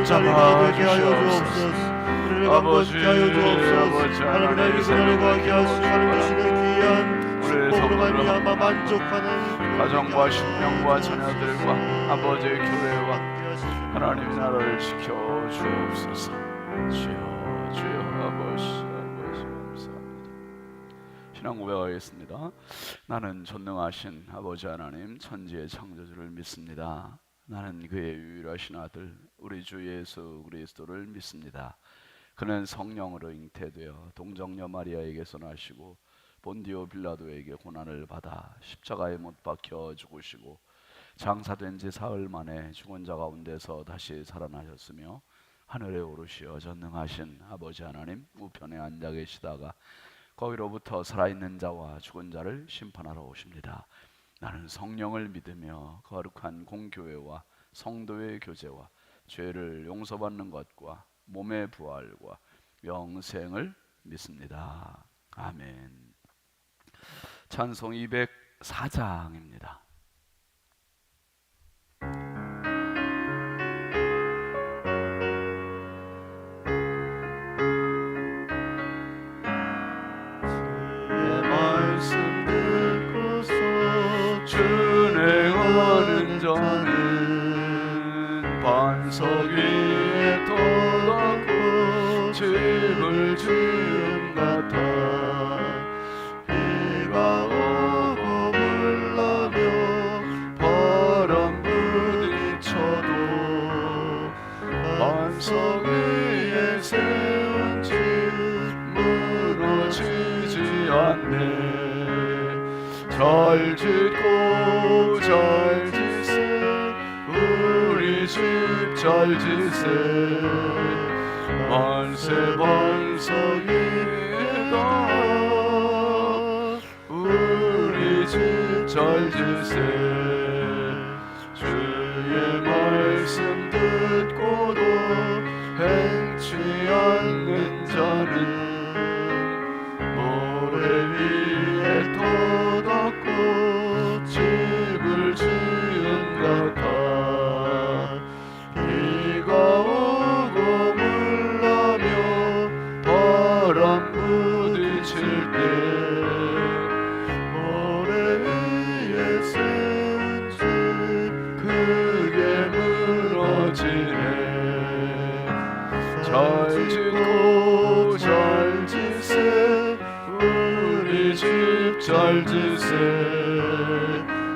잡아 되게 하여 주시옵소서. 주옵소서. 우리를 아버지, 강건케 하여 주옵소서. 아버지 하나님 나에게 그날을 구하게 하시고 하나님 주시는 귀한 축복으로 말미암아 만족하는 가정과 식량과 자녀들과 아버지의 교회와 하나님 나라를 지켜 주옵소서. 주여, 주여, 아버지 감사합니다. 신앙 고백하겠습니다. 나는 전능하신 아버지 하나님 천지의 창조주를 믿습니다. 나는 그의 유일하신 아들 우리 주 예수 그리스도를 믿습니다. 그는 성령으로 잉태되어 동정녀 마리아에게서 나시고 본디오 빌라도에게 고난을 받아 십자가에 못 박혀 죽으시고 장사된 지 사흘 만에 죽은 자 가운데서 다시 살아나셨으며 하늘에 오르시어 전능하신 아버지 하나님 우편에 앉아 계시다가 거기로부터 살아있는 자와 죽은 자를 심판하러 오십니다. 나는 성령을 믿으며 거룩한 공교회와 성도의 교제와 죄를 용서받는 것과 몸의 부활과 영생을 믿습니다. 아멘. 찬송 204장입니다. 주의 말씀 듣고서 준행하는 자는 반석 위에 떠받고 집을 지은 같아. 비가 오고 물 나며 바람 부딪혀도 반석 위에 세운 집 무너지지 않네. 잘 짓고 잘 지세 우리 집 잘 지세 만세 반석 위에다 우리 집 잘 지세. 주의 말씀 듣고도 행치 않는 자는 모래 위에 터닫고 집을 지은 같아. 비가 오고 물 나며 바람 부딪힐 때 모래 위에 세운 집 크게 무너지네. 잘 짓고 잘 지세 우리 집 잘 지세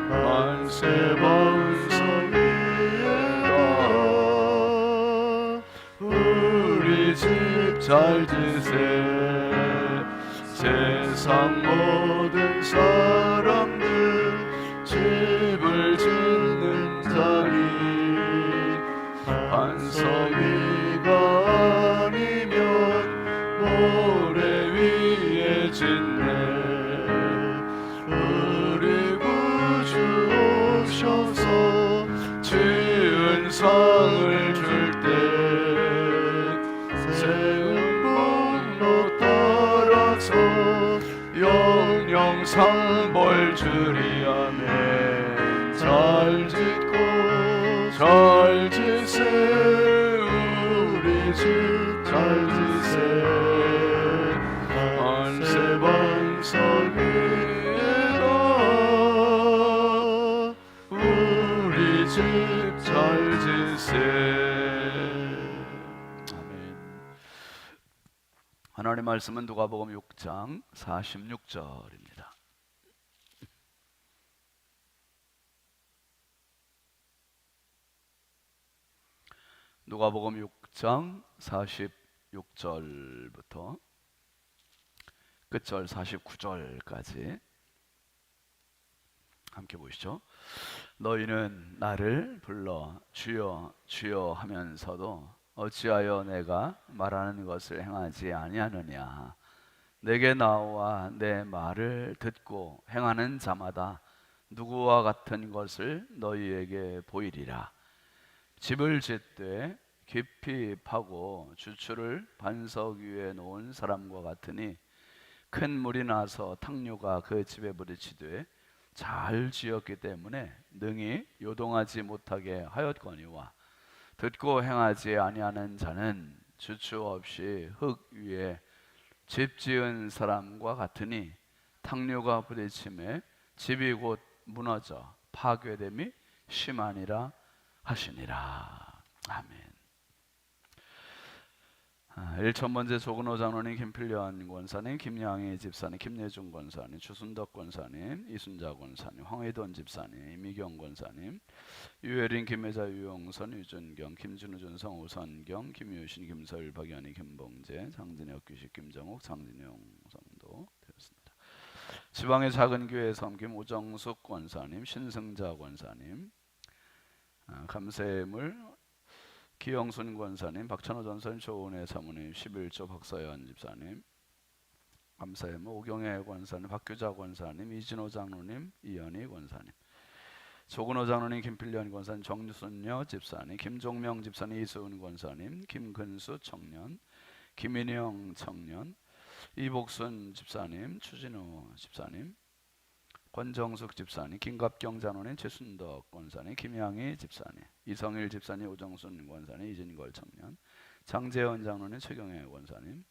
만세 반석 위에다 우리 집 잘 지세. 세상 모든 사람들 집을 짓는 자니 반석 위가 아니면 모래 위에 짓네. 우리 구주 오셔서 지은 상을 줄 때 세운 공로 따라서 영영상 벌 주리. 아멘. 잘 짓고 잘 지세 우리 집 잘 지세 만세 반석 위에다 우리 집 잘 지세. 아멘. 하나님 말씀은 누가복음 6장 46절입니다. 누가복음 6장 46절부터 끝절 49절까지 함께 보시죠. 너희는 나를 불러 주여 주여 하면서도 어찌하여 내가 말하는 것을 행하지 아니하느냐. 내게 나와 내 말을 듣고 행하는 자마다 누구와 같은 것을 너희에게 보이리라. 집을 짓되 깊이 파고 주추를 반석 위에 놓은 사람과 같으니 큰 물이 나서 탕류가 그 집에 부딪히되 잘 지었기 때문에 능히 요동하지 못하게 하였거니와 듣고 행하지 아니하는 자는 주추 없이 흙 위에 집 지은 사람과 같으니 탕류가 부딪힘에 집이 곧 무너져 파괴됨이 심하니라 하시니라. 아멘. 1,000번째 조근호 장로님, 김필련 권사님, 김양희 집사님, 김예중 권사님, 주순덕 권사님, 이순자 권사님, 황혜돈 집사님, 이미경 권사님, 유혜린, 김혜자, 유용선, 유준경, 김준우, 준성, 우선경, 김유신, 김서일, 박연희, 김봉재, 장진혁, 규식, 김정욱, 장진영 성도 되었습니다. 지방의 작은 교회 섬김 오정숙 권사님, 신승자 권사님, 감세물 기영순 권사님, 박찬호 전사님, 조은혜 사모님, 11조 박서연 집사님, 감사의 오경혜 권사님, 박규자 권사님, 이진호 장로님, 이현희 권사님, 조근호 장로님, 김필련 권사님, 정순여 집사님, 김종명 집사님, 이수은 권사님, 김근수 청년, 김인영 청년, 이복순 집사님, 추진호 집사님, 권정숙 집사님, 김갑경 장로님, 최순덕 권사님, 김양희 집사님, 이성일 집사님, 오정순 권사님, 이진걸 청년, 장재현 장로님, 최경혜 권사님,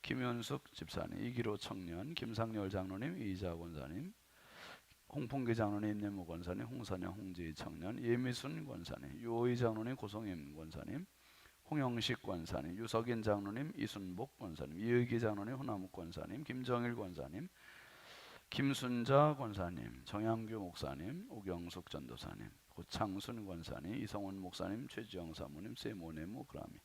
김윤숙 집사님, 이기로 청년, 김상열 장로님, 이자 권사님, 홍풍기 장로님, 임내무 권사님, 홍선영, 홍지 청년, 예미순 권사님, 유호희 장로님, 고성임 권사님, 홍영식 권사님, 유석인 장로님, 이순복 권사님, 이의기 장로님, 호남욱 권사님, 김정일 권사님, 김순자 권사님, 정양규 목사님, 오경숙 전도사님, 고창순 권사님, 이성원 목사님, 최지영 사모님, 세모네모 그라미,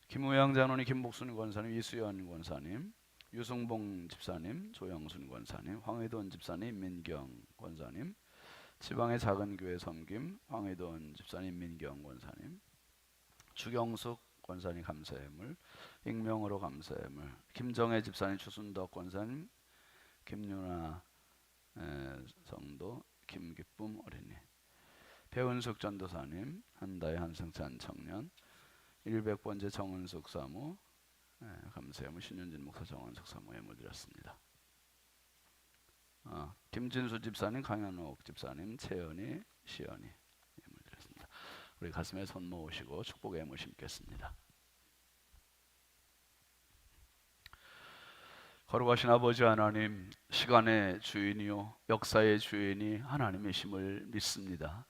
김우양 장로님, 김복순 권사님, 이수연 권사님, 유승봉 집사님, 조영순 권사님, 황혜돈 집사님, 민경 권사님, 지방의 작은 교회 섬김 황혜돈 집사님, 민경 권사님, 주경숙 권사님 감사예물, 익명으로 감사예물, 김정혜 집사님, 주순덕 권사님, 김윤아 성도, 김기쁨 어린이, 배은숙 전도사님, 한다의 한승찬 청년, 100번째 정은숙 사무, 감사예물, 신윤진 목사, 정은숙 사무 예물 드렸습니다. 김진수 집사님, 강현옥 집사님, 채연이, 시연이 예물 드렸습니다. 우리 가슴에 손 모으시고 축복의 예물 심겠습니다. 거룩하신 아버지 하나님, 시간의 주인이요 역사의 주인이 하나님이심을 믿습니다.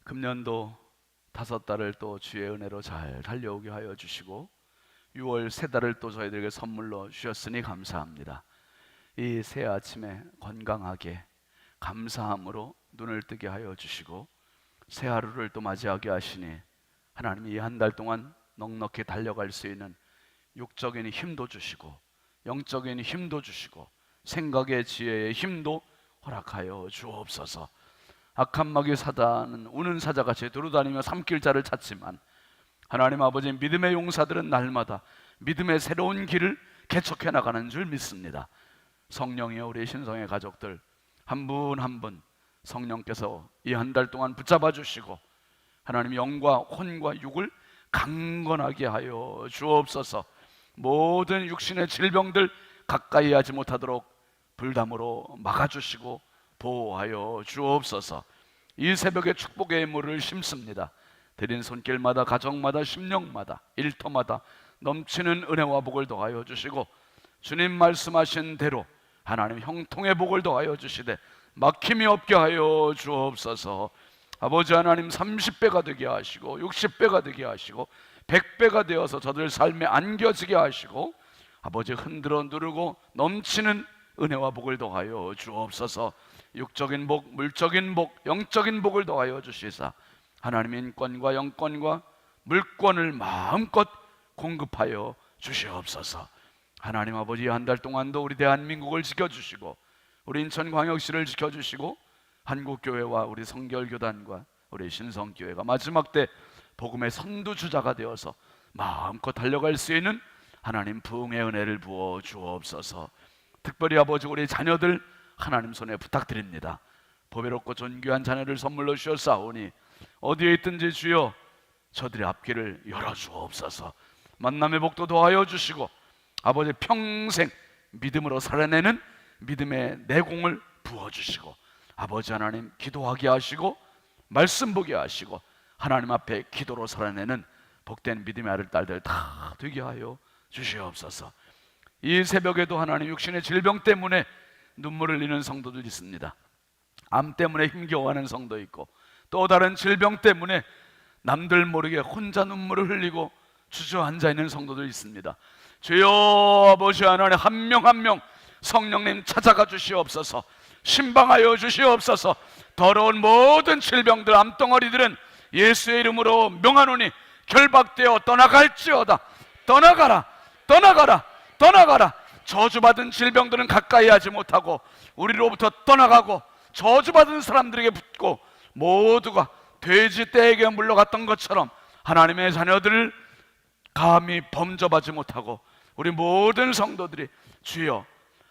금년도 5달을 또 주의 은혜로 잘 달려오게 하여 주시고 6월 3달을 또 저희들에게 선물로 주셨으니 감사합니다. 이 새 아침에 건강하게 감사함으로 눈을 뜨게 하여 주시고 새 하루를 또 맞이하게 하시니 하나님이 이 한 달 동안 넉넉히 달려갈 수 있는 육적인 힘도 주시고 영적인 힘도 주시고 생각의 지혜의 힘도 허락하여 주옵소서. 악한 마귀 사단은 우는 사자같이 두루다니며 삼킬 자를 찾지만 하나님 아버지, 믿음의 용사들은 날마다 믿음의 새로운 길을 개척해 나가는 줄 믿습니다. 성령이여, 우리 신성의 가족들 한 분 한 분 성령께서 이 한 달 동안 붙잡아 주시고 하나님 영과 혼과 육을 강건하게 하여 주옵소서. 모든 육신의 질병들 가까이 하지 못하도록 불담으로 막아주시고 보호하여 주옵소서. 이 새벽에 축복의 물을 심습니다. 드린 손길마다, 가정마다, 심령마다, 일터마다 넘치는 은혜와 복을 더하여 주시고 주님 말씀하신 대로 하나님 형통의 복을 더하여 주시되 막힘이 없게 하여 주옵소서. 아버지 하나님, 30배가 되게 하시고 60배가 되게 하시고 100배가 되어서 저들 삶에 안겨지게 하시고 아버지 흔들어 누르고 넘치는 은혜와 복을 더하여 주옵소서. 육적인 복, 물적인 복, 영적인 복을 더하여 주시사 하나님의 인권과 영권과 물권을 마음껏 공급하여 주시옵소서. 하나님 아버지, 한 달 동안도 우리 대한민국을 지켜주시고 우리 인천광역시를 지켜주시고 한국교회와 우리 성결교단과 우리 신성교회가 마지막 때 복음의 선두주자가 되어서 마음껏 달려갈 수 있는 하나님 부흥의 은혜를 부어 주옵소서. 특별히 아버지, 우리 자녀들 하나님 손에 부탁드립니다. 보배롭고 존귀한 자녀를 선물로 주셨사오니 어디에 있든지 주여 저들의 앞길을 열어주옵소서. 만남의 복도 더하여 주시고 아버지, 평생 믿음으로 살아내는 믿음의 내공을 부어주시고 아버지 하나님, 기도하게 하시고 말씀 보게 하시고 하나님 앞에 기도로 살아내는 복된 믿음의 아들 딸들 다 되게 하여 주시옵소서. 이 새벽에도 하나님 육신의 질병 때문에 눈물을 흘리는 성도들 있습니다. 암 때문에 힘겨워하는 성도 있고 또 다른 질병 때문에 남들 모르게 혼자 눈물을 흘리고 주저앉아 있는 성도들 있습니다. 주여 아버지 하나님 한 명 한 명 성령님 찾아가 주시옵소서. 신방하여 주시옵소서. 더러운 모든 질병들 암덩어리들은 예수의 이름으로 명하노니 결박되어 떠나갈지어다. 떠나가라 떠나가라 떠나가라. 저주받은 질병들은 가까이 하지 못하고 우리로부터 떠나가고 저주받은 사람들에게 붙고 모두가 돼지 떼에게 물러갔던 것처럼 하나님의 자녀들을 감히 범접하지 못하고 우리 모든 성도들이 주여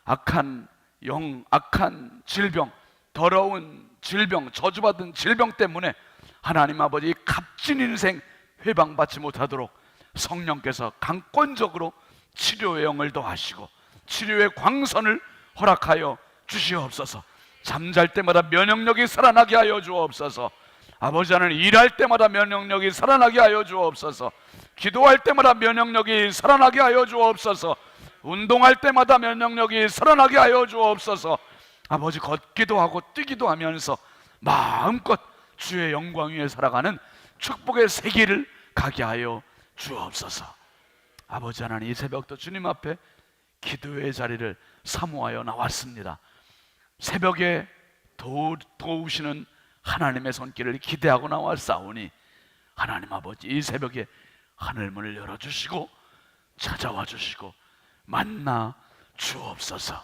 악한 영, 악한 질병, 더러운 질병, 저주받은 질병 때문에 하나님 아버지 값진 인생 회방받지 못하도록 성령께서 강권적으로 치료의 영을 더하시고 치료의 광선을 허락하여 주시옵소서. 잠잘 때마다 면역력이 살아나게 하여 주옵소서. 아버지 하나님 일할 때마다 면역력이 살아나게 하여 주옵소서. 기도할 때마다 면역력이 살아나게 하여 주옵소서. 운동할 때마다 면역력이 살아나게 하여 주옵소서. 아버지 걷기도 하고 뛰기도 하면서 마음껏 주의 영광 위에 살아가는 축복의 세계를 가게 하여 주옵소서. 아버지 하나님 이 새벽도 주님 앞에 기도의 자리를 사모하여 나왔습니다. 새벽에 도우시는 하나님의 손길을 기대하고 나왔사오니 하나님 아버지 이 새벽에 하늘문을 열어주시고 찾아와 주시고 만나 주옵소서.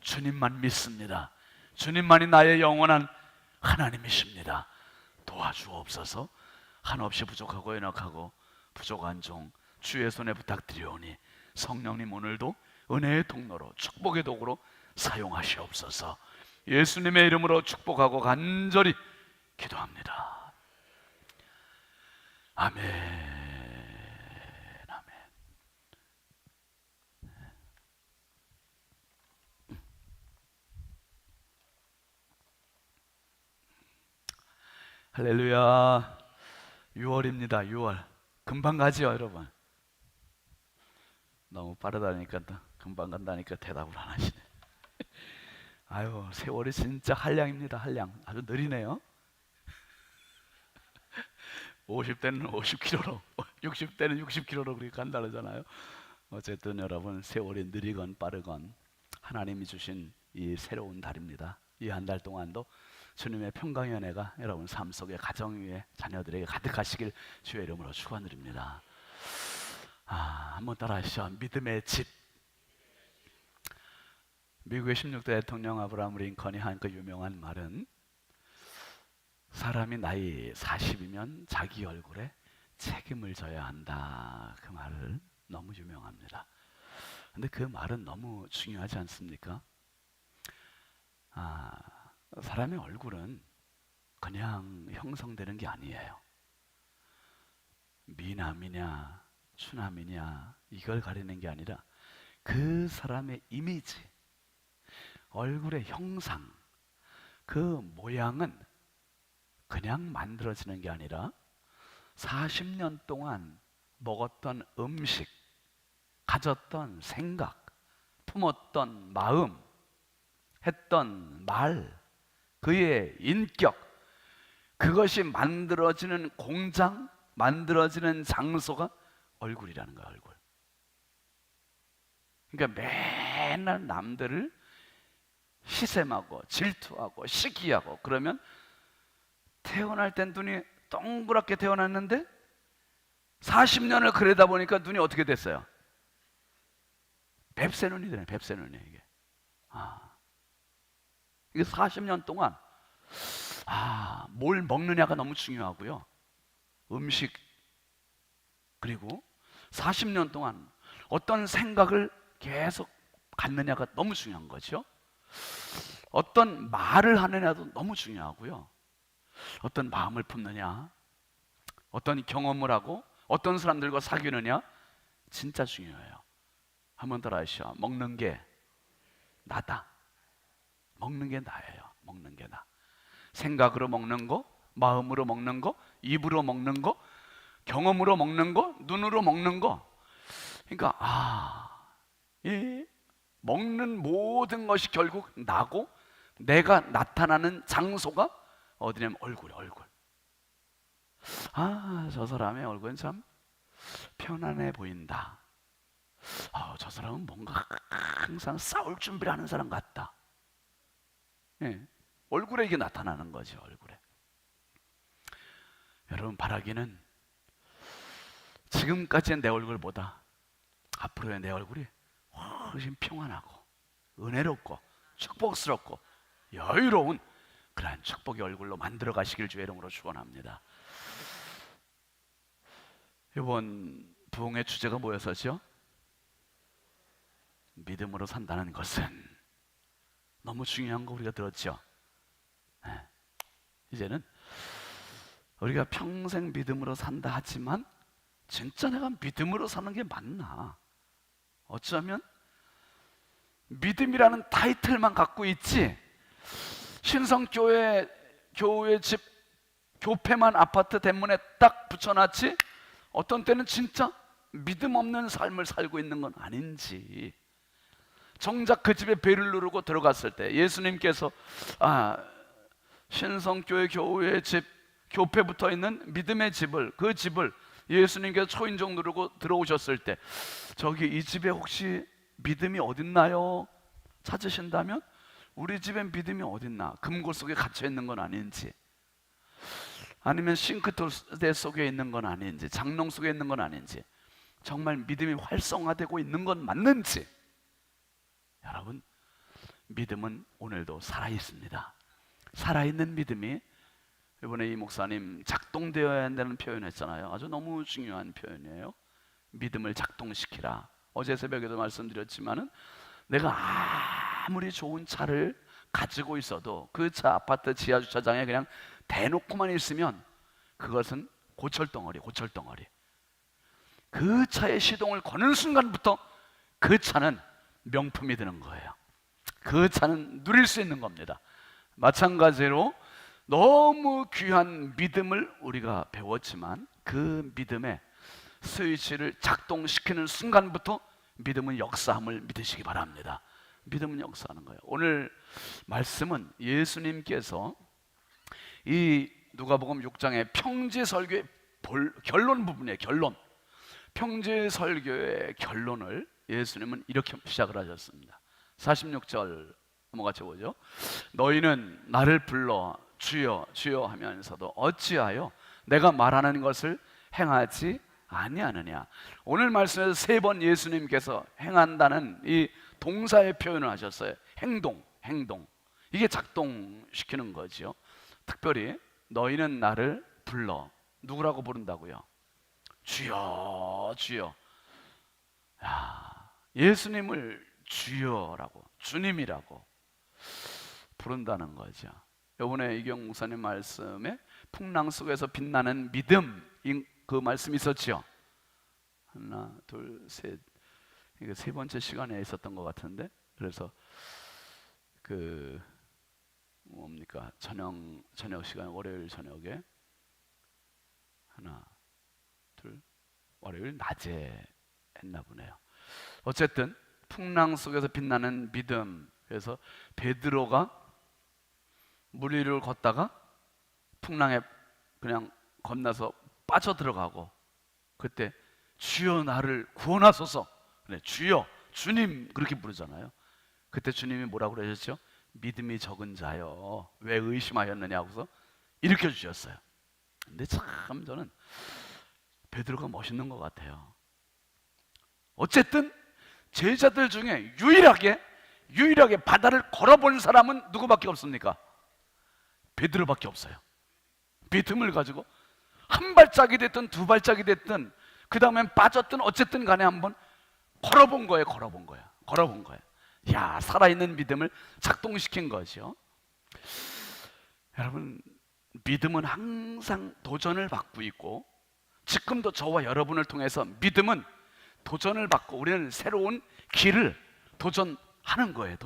주님만 믿습니다. 주님만이 나의 영원한 하나님이십니다. 도와주옵소서. 한없이 부족하고 연약하고 부족한 종 주의 손에 부탁드리오니 성령님 오늘도 은혜의 통로로 축복의 도구로 사용하시옵소서. 예수님의 이름으로 축복하고 간절히 기도합니다. 아멘. 아멘. 할렐루야. 6월입니다. 6월. 금방 가죠, 여러분. 너무 빠르다니까 금방 간다니까 대답을 안 하시네. 아유, 세월이 진짜 한량입니다. 한량. 아주 느리네요. 50대는 50km로, 60대는 60km로 그렇게 간다 그러잖아요. 어쨌든 여러분 세월이 느리건 빠르건 하나님이 주신 이 새로운 달입니다. 이 한 달 동안도 주님의 평강의 은혜가 여러분 삶 속에 가정 위에 자녀들에게 가득하시길 주의 이름으로 축원드립니다. 한번 따라하시죠. 믿음의 집. 미국의 16대 대통령 아브라함 링컨이 한 그 유명한 말은 사람이 나이 40이면 자기 얼굴에 책임을 져야 한다. 그 말을 너무 유명합니다. 근데 그 말은 너무 중요하지 않습니까? 사람의 얼굴은 그냥 형성되는 게 아니에요. 미남이냐 추남이냐 이걸 가리는 게 아니라 그 사람의 이미지, 얼굴의 형상, 그 모양은 그냥 만들어지는 게 아니라 40년 동안 먹었던 음식, 가졌던 생각, 품었던 마음, 했던 말, 그의 인격, 그것이 만들어지는 공장, 만들어지는 장소가 얼굴이라는 거야, 얼굴. 그러니까 맨날 남들을 시샘하고 질투하고 시기하고 그러면 태어날 땐 눈이 동그랗게 태어났는데 40년을 그러다 보니까 눈이 어떻게 됐어요? 뱁새 눈이 되네, 뱁새 눈이 이게. 이게 40년 동안 뭘 먹느냐가 너무 중요하고요. 음식, 그리고 40년 동안 어떤 생각을 계속 갖느냐가 너무 중요한 거죠. 어떤 말을 하느냐도 너무 중요하고요. 어떤 마음을 품느냐, 어떤 경험을 하고 어떤 사람들과 사귀느냐 진짜 중요해요. 한번 따라하시죠. 먹는 게 나다. 먹는 게 나예요. 먹는 게 나. 생각으로 먹는 거, 마음으로 먹는 거, 입으로 먹는 거, 경험으로 먹는 거, 눈으로 먹는 거. 그러니까 이 먹는 모든 것이 결국 나고 내가 나타나는 장소가 어디냐면 얼굴. 저 사람의 얼굴은 참 편안해 보인다. 저 사람은 뭔가 항상 싸울 준비를 하는 사람 같다. 얼굴에 이게 나타나는 거죠. 얼굴에. 여러분, 바라기는 지금까지의 내 얼굴보다 앞으로의 내 얼굴이 훨씬 평안하고 은혜롭고 축복스럽고 여유로운 그러한 축복의 얼굴로 만들어 가시길 주의 이름으로 축원합니다. 이번 부흥의 주제가 뭐였었죠? 믿음으로 산다는 것은. 너무 중요한 거 우리가 들었죠? 이제는 우리가 평생 믿음으로 산다 하지만 진짜 내가 믿음으로 사는 게 맞나? 어쩌면 믿음이라는 타이틀만 갖고 있지 신성교회 집 교회만 아파트 대문에 딱 붙여놨지 어떤 때는 진짜 믿음 없는 삶을 살고 있는 건 아닌지. 정작 그 집에 배를 누르고 들어갔을 때 예수님께서 신성교회 교회의 집 교패 붙어 있는 믿음의 집을, 그 집을 예수님께서 초인종 누르고 들어오셨을 때 저기 이 집에 혹시 믿음이 어딨나요? 찾으신다면 우리 집엔 믿음이 어딨나? 금고 속에 갇혀 있는 건 아닌지, 아니면 싱크대 속에 있는 건 아닌지, 장롱 속에 있는 건 아닌지, 정말 믿음이 활성화되고 있는 건 맞는지. 여러분, 믿음은 오늘도 살아있습니다. 살아있는 믿음이, 이번에 이 목사님 작동되어야 한다는 표현 했잖아요. 아주 너무 중요한 표현이에요. 믿음을 작동시키라. 어제 새벽에도 말씀드렸지만은 내가 아무리 좋은 차를 가지고 있어도 그 차 아파트 지하 주차장에 그냥 대놓고만 있으면 그것은 고철덩어리. 그 차의 시동을 거는 순간부터 그 차는 명품이 되는 거예요. 그 차는 누릴 수 있는 겁니다. 마찬가지로 너무 귀한 믿음을 우리가 배웠지만 그 믿음의 스위치를 작동시키는 순간부터 믿음은 역사함을 믿으시기 바랍니다. 믿음은 역사하는 거예요. 오늘 말씀은 예수님께서 이 누가복음 6장의 평지설교의 결론 부분이에요. 평지설교의 결론을 예수님은 이렇게 시작을 하셨습니다. 46절 한번 같이 보죠. 너희는 나를 불러 주여 주여 하면서도 어찌하여 내가 말하는 것을 행하지 아니하느냐. 오늘 말씀에서 3번 예수님께서 행한다는 이 동사의 표현을 하셨어요. 행동. 이게 작동시키는 거죠. 특별히 너희는 나를 불러. 누구라고 부른다고요? 주여 주여. 예수님을 주여라고, 주님이라고 부른다는 거죠. 이번에 이경 목사님 말씀에 풍랑 속에서 빛나는 믿음, 그 말씀이 있었죠. 하나, 둘, 셋. 이게 3번째 시간에 있었던 것 같은데, 그래서 그 뭡니까 저녁 시간, 월요일 저녁에 하나, 둘, 월요일 낮에 했나 보네요. 어쨌든 풍랑 속에서 빛나는 믿음. 그래서 베드로가 물 위를 걷다가 풍랑에 그냥 겁나서 빠져 들어가고, 그때 주여 나를 구원하소서. 그래, 주여, 주님 그렇게 부르잖아요. 그때 주님이 뭐라고 그러셨죠? 믿음이 적은 자여 왜 의심하였느냐 하고서 일으켜 주셨어요. 근데 참 저는 베드로가 멋있는 것 같아요. 어쨌든 제자들 중에 유일하게 바다를 걸어본 사람은 누구밖에 없습니까? 베드로밖에 없어요. 믿음을 가지고 한 발짝이 됐든 두 발짝이 됐든 그 다음엔 빠졌든 어쨌든 간에 한번 걸어본 거예요. 야, 살아있는 믿음을 작동시킨 거죠. 여러분, 믿음은 항상 도전을 받고 있고, 지금도 저와 여러분을 통해서 믿음은 도전을 받고 우리는 새로운 길을 도전하는 거예요.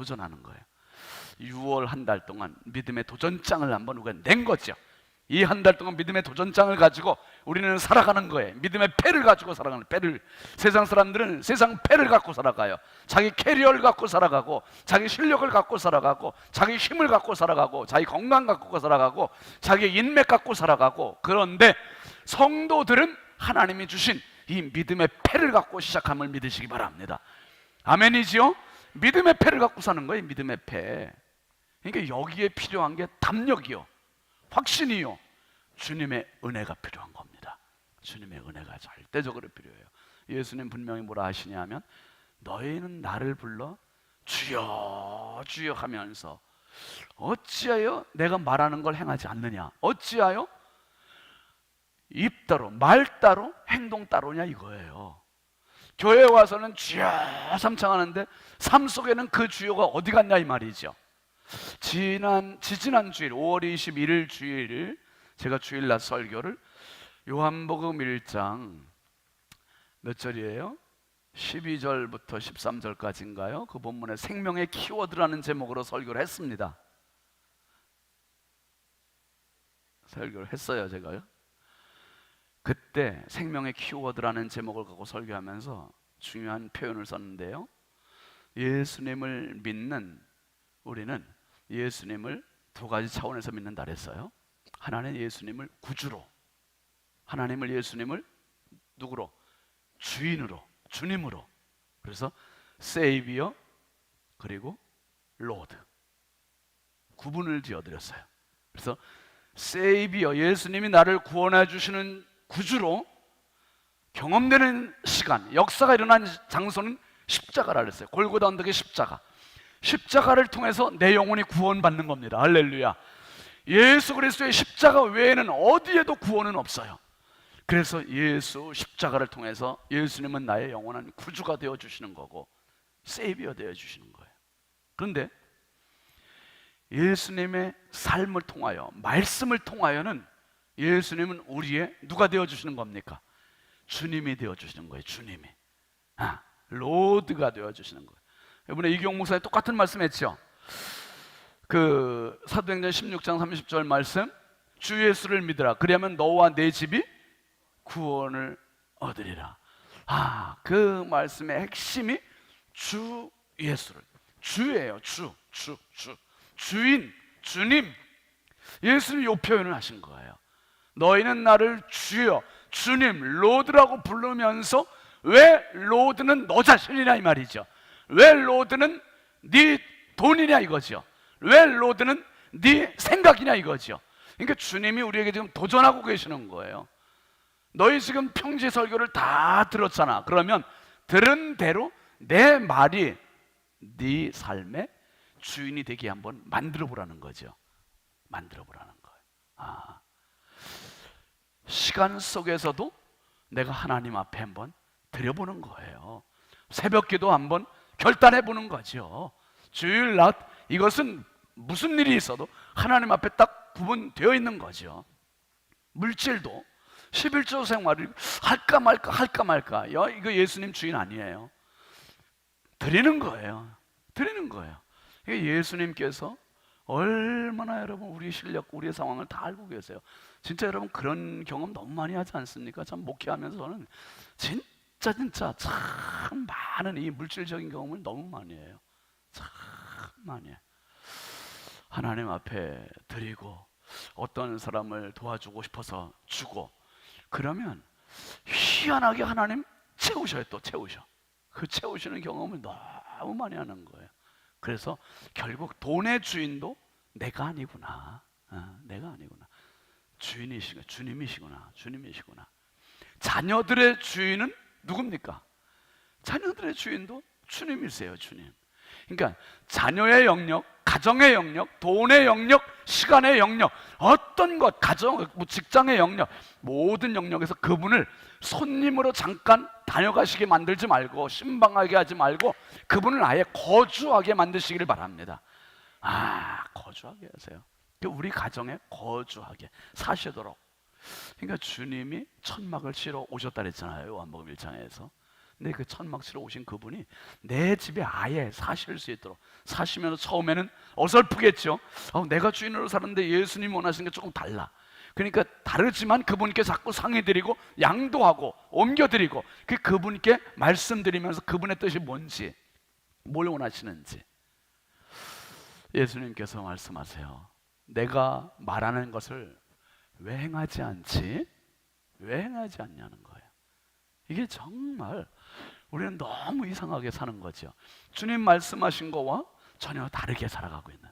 6월 한 달 동안 믿음의 도전장을 한번 우리가 낸 거죠. 이 한 달 동안 믿음의 도전장을 가지고 우리는 살아가는 거예요. 믿음의 패를 가지고 살아가는 패를. 세상 사람들은 세상 패를 갖고 살아가요. 자기 캐리어를 갖고 살아가고, 자기 실력을 갖고 살아가고, 자기 힘을 갖고 살아가고, 자기 건강 갖고 살아가고, 자기 인맥 갖고 살아가고. 그런데 성도들은 하나님이 주신 이 믿음의 패를 갖고 시작함을 믿으시기 바랍니다. 아멘이지요? 믿음의 패를 갖고 사는 거예요. 믿음의 패. 그러니까 여기에 필요한 게 담력이요, 확신이요, 주님의 은혜가 필요한 겁니다. 주님의 은혜가 절대적으로 필요해요. 예수님 분명히 뭐라 하시냐면, 너희는 나를 불러 주여 주여 하면서 어찌하여 내가 말하는 걸 행하지 않느냐, 어찌하여 입 따로 말 따로 행동 따로냐 이거예요. 교회에 와서는 주여 삼창하는데 삶 속에는 그 주여가 어디 갔냐 이 말이죠. 지지난 주일 5월 21일 주일 제가 주일날 설교를 요한복음 1장 몇 절이에요? 12절부터 13절까지인가요? 그 본문에 생명의 키워드라는 제목으로 설교를 했습니다. 설교를 했어요 제가요. 그때 생명의 키워드라는 제목을 갖고 설교하면서 중요한 표현을 썼는데요, 예수님을 믿는 우리는 예수님을 두 가지 차원에서 믿는다 그랬어요. 하나는 예수님을 구주로, 하나님을 예수님을 누구로? 주인으로, 주님으로. 그래서 세이비어 그리고 로드 구분을 지어드렸어요. 그래서 세이비어, 예수님이 나를 구원해 주시는 구주로 경험되는 시간, 역사가 일어난 장소는 십자가라 그랬어요. 골고다 언덕의 십자가. 십자가를 통해서 내 영혼이 구원받는 겁니다. 할렐루야. 예수 그리스도의 십자가 외에는 어디에도 구원은 없어요. 그래서 예수 십자가를 통해서 예수님은 나의 영원한 구주가 되어주시는 거고 세이비어 되어주시는 거예요. 그런데 예수님의 삶을 통하여, 말씀을 통하여는 예수님은 우리의 누가 되어주시는 겁니까? 주님이 되어주시는 거예요. 주님이. 로드가 되어주시는 거예요. 이번에 이경 목사님 똑같은 말씀 했죠. 그 사도행전 16장 30절 말씀, 주 예수를 믿으라 그리하면 너와 내 집이 구원을 얻으리라. 그 말씀의 핵심이 주 예수를, 주예요. 주인, 주님. 예수님 이 표현을 하신 거예요. 너희는 나를 주여, 주님, 로드라고 부르면서 왜 로드는 너 자신이냐 이 말이죠. 왜 로드는 네 돈이냐 이거죠. 왜 로드는 네 생각이냐 이거죠. 그러니까 주님이 우리에게 지금 도전하고 계시는 거예요. 너희 지금 평지 설교를 다 들었잖아. 그러면 들은 대로 내 말이 네 삶의 주인이 되게 한번 만들어 보라는 거죠. 만들어 보라는 거예요. 시간 속에서도 내가 하나님 앞에 한번 드려보는 거예요. 새벽기도 한번 결단해 보는 거죠. 주일 낮 이것은 무슨 일이 있어도 하나님 앞에 딱 구분되어 있는 거죠. 물질도 11조 생활을 할까 말까. 이거 예수님 주인 아니에요. 드리는 거예요. 드리는 거예요. 예수님께서 얼마나 여러분 우리 실력, 우리의 상황을 다 알고 계세요. 진짜 여러분 그런 경험 너무 많이 하지 않습니까? 참 목회하면서 저는 진짜 참 많은 이 물질적인 경험을 너무 많이 해요. 참 많이 해요. 하나님 앞에 드리고 어떤 사람을 도와주고 싶어서 주고 그러면 희한하게 하나님 채우셔요. 또 채우셔. 그 채우시는 경험을 너무 많이 하는 거예요. 그래서 결국 돈의 주인도 내가 아니구나. 내가 아니구나. 주님이시구나. 자녀들의 주인은 누굽니까? 자녀들의 주인도 주님이세요. 주님. 그러니까 자녀의 영역, 가정의 영역, 돈의 영역, 시간의 영역, 어떤 것, 가정, 직장의 영역, 모든 영역에서 그분을 손님으로 잠깐 다녀가시게 만들지 말고, 신방하게 하지 말고 그분을 아예 거주하게 만드시기를 바랍니다. 거주하게 하세요. 우리 가정에 거주하게 사시도록. 그러니까 주님이 천막을 치러 오셨다 그랬잖아요. 요한복음 1장에서. 근데 그 천막 치러 오신 그분이 내 집에 아예 사실 수 있도록. 사시면서 처음에는 어설프겠죠. 내가 주인으로 사는데 예수님이 원하시는 게 조금 달라. 그러니까 다르지만 그분께 자꾸 상의드리고 양도하고 옮겨드리고 그분께 말씀드리면서 그분의 뜻이 뭔지, 뭘 원하시는지. 예수님께서 말씀하세요. 내가 말하는 것을 왜 행하지 않지? 왜 행하지 않냐는 거예요. 이게 정말 우리는 너무 이상하게 사는 거죠. 주님 말씀하신 거와 전혀 다르게 살아가고 있는,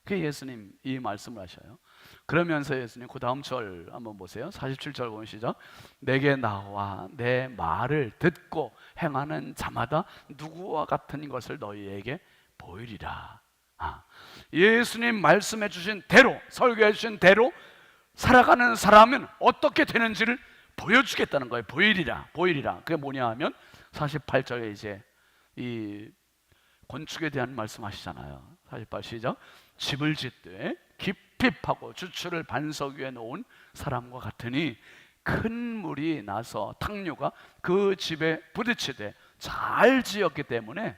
그 예수님 이 말씀을 하셔요. 그러면서 예수님 그 다음 절 한번 보세요. 47절 보면 시작. 내게 나와 내 말을 듣고 행하는 자마다 누구와 같은 것을 너희에게 보이리라. 예수님 말씀해 주신 대로, 설교해 주신 대로 살아가는 사람은 어떻게 되는지를 보여주겠다는 거예요. 보이리라, 보이리라. 그게 뭐냐 하면 48절에 이제 이 건축에 대한 말씀하시잖아요. 48 시작. 집을 짓되 깊이 파고 주추를 반석 위에 놓은 사람과 같으니 큰 물이 나서 탕류가 그 집에 부딪히되 잘 지었기 때문에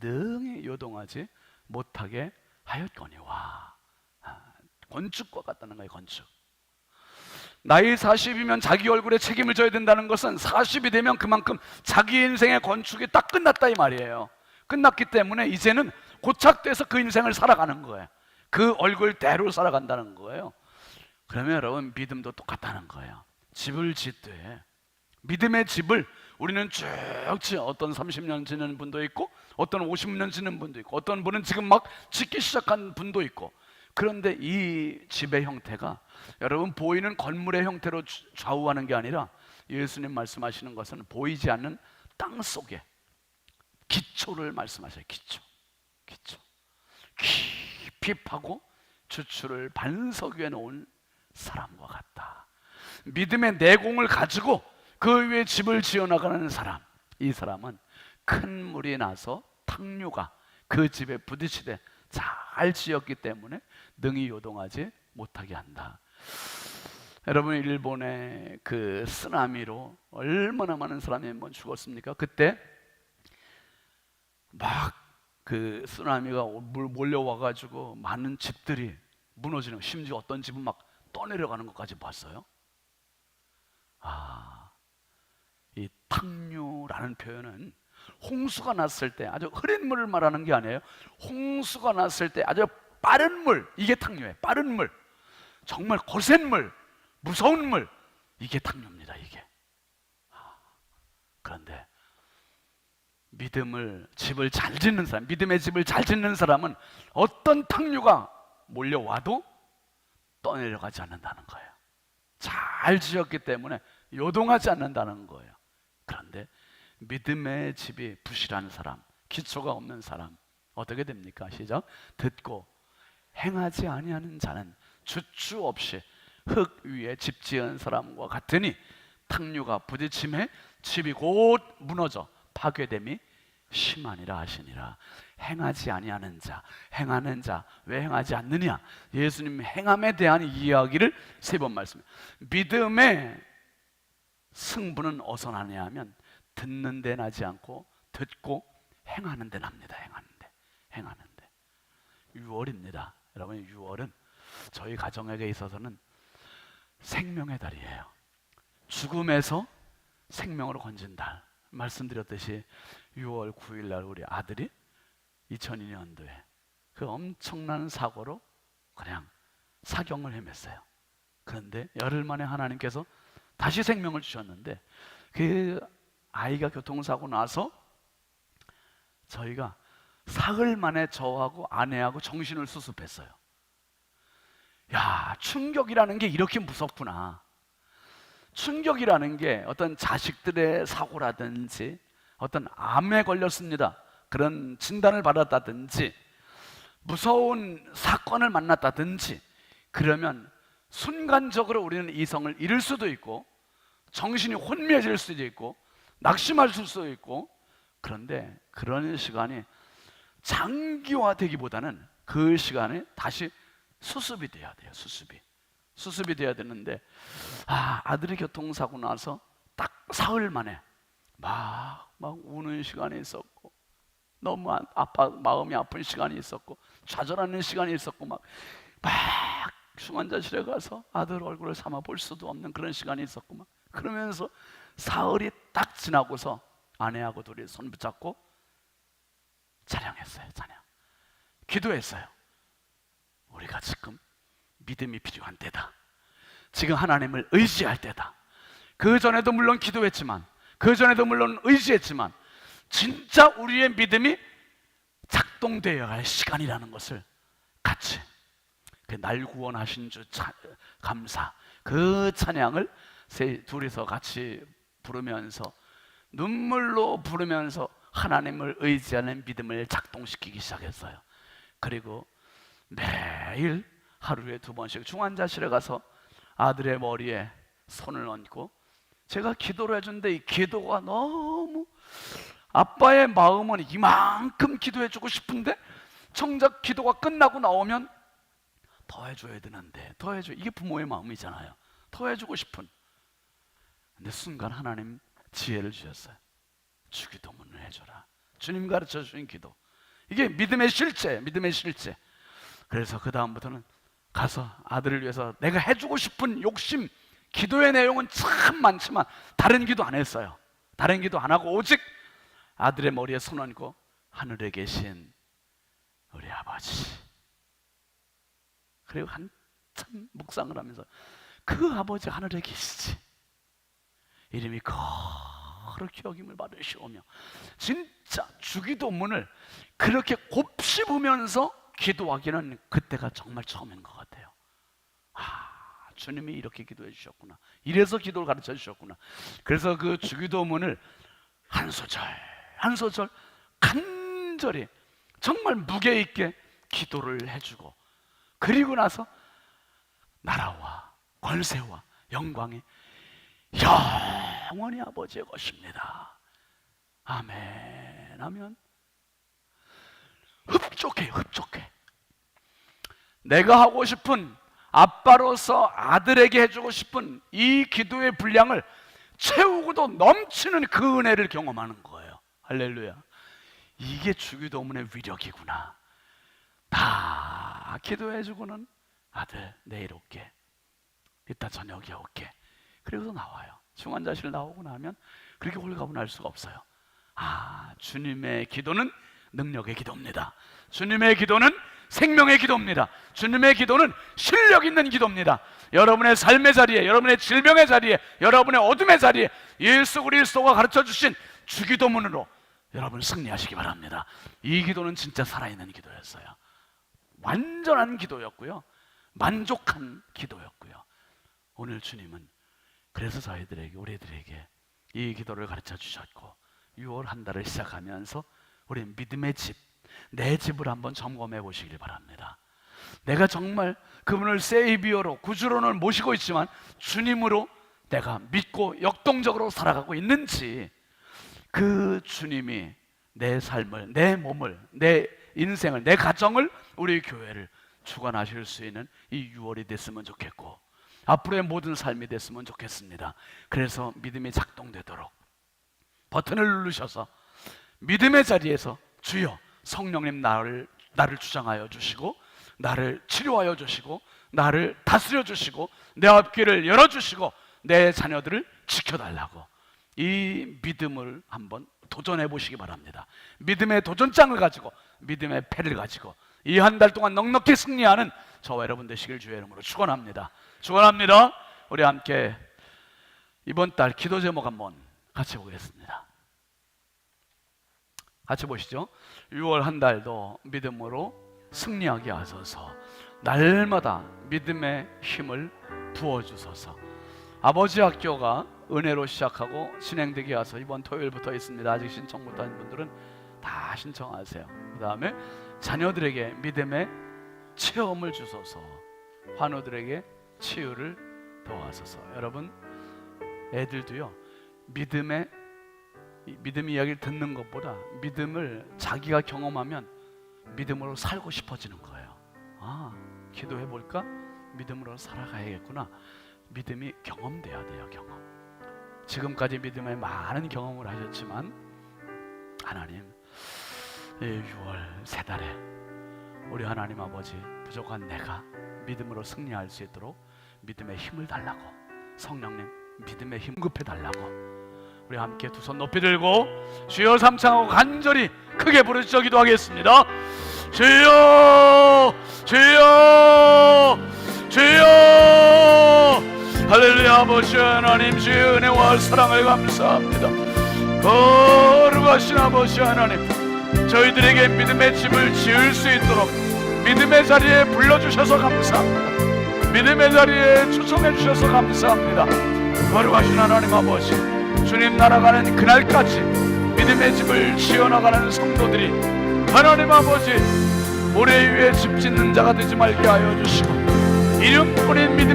능히 요동하지 못하게 하였거니와. 건축과 같다는 거예요. 건축. 나이 40이면 자기 얼굴에 책임을 져야 된다는 것은 40이 되면 그만큼 자기 인생의 건축이 딱 끝났다 이 말이에요. 끝났기 때문에 이제는 고착돼서 그 인생을 살아가는 거예요. 그 얼굴대로 살아간다는 거예요. 그러면 여러분 믿음도 똑같다는 거예요. 집을 짓되 믿음의 집을 우리는 쭉 어떤 30년 지는 분도 있고 어떤 50년 지는 분도 있고 어떤 분은 지금 막 짓기 시작한 분도 있고, 그런데 이 집의 형태가 여러분 보이는 건물의 형태로 좌우하는 게 아니라 예수님 말씀하시는 것은 보이지 않는 땅 속에 기초를 말씀하셔요. 기초. 깊이 파고 주추를 반석 위에 놓은 사람과 같다. 믿음의 내공을 가지고 그 위에 집을 지어나가는 사람, 이 사람은 큰 물이 나서 탕류가 그 집에 부딪히되 잘 지었기 때문에 능히 요동하지 못하게 한다. 여러분 일본의 그 쓰나미로 얼마나 많은 사람이 한번 죽었습니까? 그때 막 그 쓰나미가 몰려와가지고 많은 집들이 무너지는, 심지어 어떤 집은 막 떠내려가는 것까지 봤어요. 이 탕류라는 표현은 홍수가 났을 때 아주 흐린 물을 말하는 게 아니에요. 홍수가 났을 때 아주 빠른 물, 이게 탕류예요. 빠른 물, 정말 거센 물, 무서운 물, 이게 탕류입니다. 이게. 그런데 집을 잘 짓는 사람, 믿음의 집을 잘 짓는 사람은 어떤 탕류가 몰려와도 떠내려가지 않는다는 거예요. 잘 지었기 때문에 요동하지 않는다는 거예요. 그런데 믿음의 집이 부실한 사람, 기초가 없는 사람 어떻게 됩니까? 시작. 듣고 행하지 아니하는 자는 주추 없이 흙 위에 집 지은 사람과 같으니 탕류가 부딪힘에 집이 곧 무너져 파괴됨이 심하니라 하시니라. 행하지 아니하는 자, 행하는 자, 왜 행하지 않느냐? 예수님 행함에 대한 이야기를 3번 말씀해요. 믿음의 승부는 어디서 나냐 하면 듣는 데 나지 않고 듣고 행하는 데 납니다. 행하는 데. 6월입니다. 여러분 6월은 저희 가정에게 있어서는 생명의 달이에요. 죽음에서 생명으로 건진 달. 말씀드렸듯이 6월 9일 날 우리 아들이 2002년도에 그 엄청난 사고로 그냥 사경을 헤맸어요. 그런데 열흘 만에 하나님께서 다시 생명을 주셨는데, 그 아이가 교통사고 나서 저희가 사흘 만에 저하고 아내하고 정신을 수습했어요. 야, 충격이라는 게 이렇게 무섭구나. 충격이라는 게 어떤 자식들의 사고라든지 어떤 암에 걸렸습니다, 그런 진단을 받았다든지 무서운 사건을 만났다든지 그러면 순간적으로 우리는 이성을 잃을 수도 있고 정신이 혼미해질 수도 있고 낙심할 수도 있고, 그런데 그런 시간이 장기화되기보다는 그 시간에 다시 수습이 돼야 돼요. 수습이 돼야 되는데 아들이 교통사고 나서 딱 사흘 만에 막 우는 시간이 있었고 마음이 아픈 시간이 있었고 좌절하는 시간이 있었고 막 중환자실에 가서 아들 얼굴을 삼아 볼 수도 없는 그런 시간이 있었구만. 그러면서 사흘이 딱 지나고서 아내하고 둘이 손 붙잡고 찬양했어요. 찬양. 기도했어요. 우리가 지금 믿음이 필요한 때다. 지금 하나님을 의지할 때다. 그 전에도 물론 기도했지만, 그 전에도 물론 의지했지만, 진짜 우리의 믿음이 작동되어야 할 시간이라는 것을 같이 날 구원하신 주 감사, 그 찬양을 둘이서 같이 부르면서 눈물로 부르면서 하나님을 의지하는 믿음을 작동시키기 시작했어요. 그리고 매일 하루에 2번씩 중환자실에 가서 아들의 머리에 손을 얹고 제가 기도를 해준데 이 기도가 너무, 아빠의 마음은 이만큼 기도해주고 싶은데 정작 기도가 끝나고 나오면 더 해줘야 되는데, 더 해줘. 이게 부모의 마음이잖아요. 더 해주고 싶은. 근데 순간 하나님 지혜를 주셨어요. 주기도문을 해줘라. 주님 가르쳐 주신 기도. 이게 믿음의 실제, 믿음의 실제. 그래서 그 다음부터는 가서 아들을 위해서 내가 해주고 싶은 욕심, 기도의 내용은 참 많지만 다른 기도 안 했어요. 다른 기도 안 하고 오직 아들의 머리에 손 얹고 하늘에 계신 우리 아버지, 그리고 한참 묵상을 하면서 그 아버지 하늘에 계시지, 이름이 거룩히 여김을 받으시오며, 진짜 주기도문을 그렇게 곱씹으면서 기도하기는 그때가 정말 처음인 것 같아요. 주님이 이렇게 기도해 주셨구나, 이래서 기도를 가르쳐 주셨구나. 그래서 그 주기도문을 한 소절 한 소절 간절히 정말 무게 있게 기도를 해주고, 그리고 나라와 권세와 영광이 영원히 아버지의 것입니다. 아멘 하면 흡족해. 내가 하고 싶은, 아빠로서 아들에게 해주고 싶은 이 기도의 분량을 채우고도 넘치는 그 은혜를 경험하는 거예요. 할렐루야. 이게 주기도문의 위력이구나. 다 기도해주고는 아들 내일 올게, 이따 저녁에 올게, 그리고서 나와요. 중환자실 나오고 나면 그렇게 홀가분할 수가 없어요. 주님의 기도는 능력의 기도입니다. 주님의 기도는 생명의 기도입니다. 주님의 기도는 실력 있는 기도입니다. 여러분의 삶의 자리에, 여러분의 질병의 자리에, 여러분의 어둠의 자리에 예수 그리스도가 가르쳐 주신 주기도문으로 여러분 승리하시기 바랍니다. 이 기도는 진짜 살아있는 기도였어요. 완전한 기도였고요, 만족한 기도였고요. 오늘 주님은 그래서 저희들에게, 우리들에게 이 기도를 가르쳐 주셨고, 6월 한 달을 시작하면서 우리 믿음의 집, 내 집을 한번 점검해 보시길 바랍니다. 내가 정말 그분을 세이비어로, 구주로는 모시고 있지만 주님으로 내가 믿고 역동적으로 살아가고 있는지, 그 주님이 내 삶을, 내 몸을, 내 인생을, 내 가정을, 우리 교회를 주관하실 수 있는 이 6월이 됐으면 좋겠고, 앞으로의 모든 삶이 됐으면 좋겠습니다. 그래서 믿음이 작동되도록 버튼을 누르셔서 믿음의 자리에서 주여 성령님 나를 주장하여 주시고, 나를 치료하여 주시고, 나를 다스려 주시고, 내 앞길을 열어주시고, 내 자녀들을 지켜달라고, 이 믿음을 한번 도전해 보시기 바랍니다. 믿음의 도전장을 가지고, 믿음의 패를 가지고 이 한 달 동안 넉넉히 승리하는 저와 여러분 되시길 주의 이름으로 축원합니다. 축원합니다. 우리 함께 이번 달 기도 제목 한번 같이 보겠습니다. 같이 보시죠. 6월 한 달도 믿음으로 승리하게 하소서. 날마다 믿음의 힘을 부어주소서. 아버지 학교가 은혜로 시작하고 진행되게 하소. 이번 토요일부터 있습니다. 아직 신청 못한 분들은 다 신청하세요. 그 다음에 자녀들에게 믿음의 체험을 주소서. 환우들에게 치유를 도와소서. 여러분, 애들도요, 믿음 이야기를 듣는 것보다 믿음을 자기가 경험하면 믿음으로 살고 싶어지는 거예요. 기도해 볼까? 믿음으로 살아가야겠구나. 믿음이 경험돼야 돼요. 경험. 지금까지 믿음의 많은 경험을 하셨지만 하나님, 6월 세 달에 우리 하나님 아버지 부족한 내가 믿음으로 승리할 수 있도록 믿음의 힘을 달라고, 성령님 믿음의 힘 급해 달라고 우리 함께 두 손 높이 들고 주여 삼창하고 간절히 크게 부르짖어 기도하겠습니다. 주여 주여 주여. 할렐루야. 아버지 하나님, 주의 은혜와 사랑을 감사합니다. 거룩하신 아버지 하나님, 저희들에게 믿음의 집을 지을 수 있도록 믿음의 자리에 불러주셔서 감사합니다. 믿음의 자리에 초청해 주셔서 감사합니다. 거룩하신 하나님 아버지, 주님 날아가는 그날까지 믿음의 집을 지어나가는 성도들이 하나님 아버지 모래 위에 집 짓는 자가 되지 말게 하여 주시고 이름뿐인 믿음